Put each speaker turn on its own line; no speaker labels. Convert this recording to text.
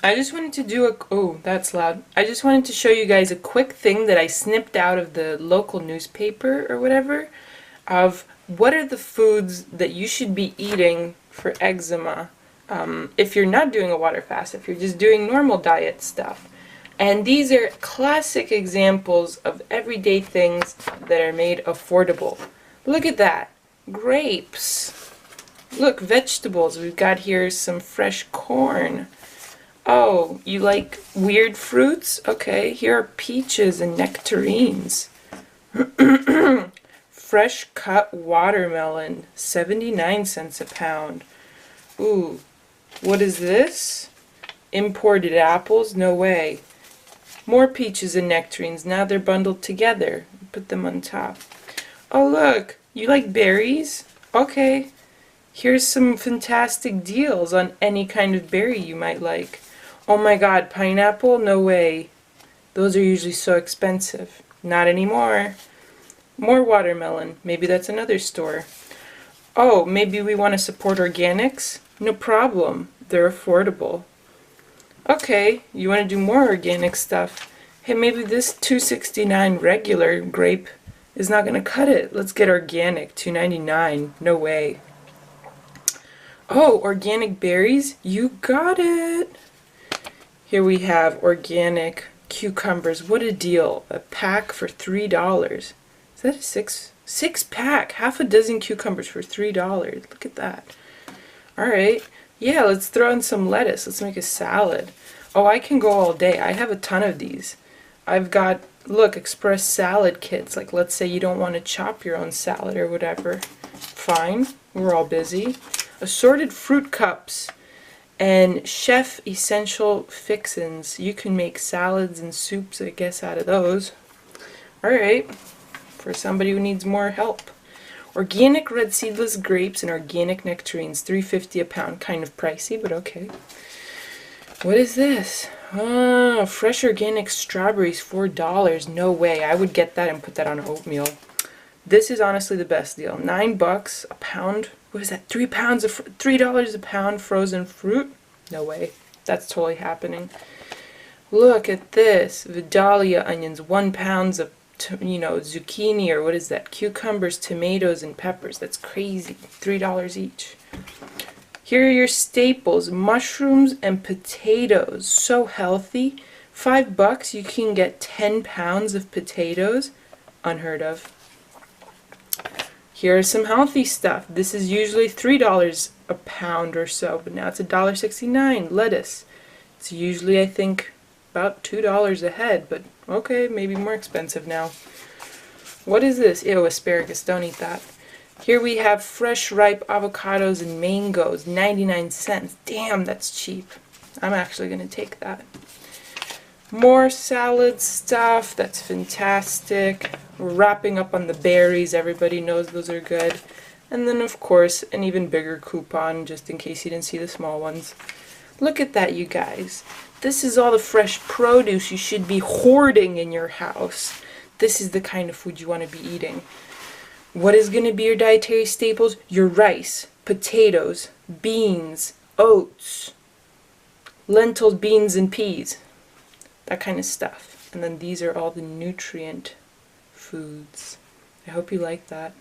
I just wanted to do a, oh, that's loud. I just wanted to show you guys a quick thing that I snipped out of the local newspaper or whatever of what are the foods that you should be eating for eczema if you're not doing a water fast, if you're just doing normal diet stuff. And these are classic examples of everyday things that are made affordable. Look at that. Grapes. Look, vegetables. We've got here some fresh corn. Oh, you like weird fruits? Okay, here are peaches and nectarines. Fresh cut watermelon, 79 cents a pound. Ooh, what is this? Imported apples? No way. More peaches and nectarines. Now they're bundled together. Put them on top. Oh, look, you like berries? Okay, here's some fantastic deals on any kind of berry you might like. Oh my god, pineapple? No way. Those are usually so expensive. Not anymore. More watermelon. Maybe that's another store. Oh, maybe we want to support organics? No problem. They're affordable. Okay, you want to do more organic stuff. Hey, maybe this $2.69 regular grape is not going to cut it. Let's get organic. $2.99. No way. Oh, organic berries? You got it. Here we have organic cucumbers. What a deal. A pack for $3. Is that a six pack? Half a dozen cucumbers for $3. Look at that. Alright. Yeah, let's throw in some lettuce. Let's make a salad. Oh, I can go all day. I have a ton of these. I've got, look, express salad kits. Like, let's say you don't want to chop your own salad or whatever. Fine. We're all busy. Assorted fruit cups. And chef essential fixins. You can make salads and soups, I guess, out of those. Alright, for somebody who needs more help. Organic red seedless grapes and organic nectarines, $3.50 a pound. Kind of pricey, but okay. What is this? Oh, fresh organic strawberries, $4. No way, I would get that and put that on oatmeal. This is honestly the best deal. $9 a pound. What is that? $3 a pound frozen fruit? No way. That's totally happening. Look at this. Vidalia onions, 1 pound of, zucchini, or what is that? Cucumbers, tomatoes, and peppers. That's crazy. $3 each. Here are your staples. Mushrooms and potatoes. So healthy. $5, you can get 10 pounds of potatoes. Unheard of. Here's some healthy stuff. This is usually $3 a pound or so, but now it's $1.69. Lettuce. It's usually, I think, about $2 a head, but okay, maybe more expensive now. What is this? Ew, asparagus. Don't eat that. Here we have fresh, ripe avocados and mangoes. 99 cents. Damn, that's cheap. I'm actually going to take that. More salad stuff. That's fantastic. We're wrapping up on the berries. Everybody knows those are good. And then, of course, an even bigger coupon, just in case you didn't see the small ones. Look at that, you guys. This is all the fresh produce you should be hoarding in your house. This is the kind of food you want to be eating. What is going to be your dietary staples? Your rice, potatoes, beans, oats, lentils, beans, and peas. That kind of stuff. And then these are all the nutrient foods. I hope you like that.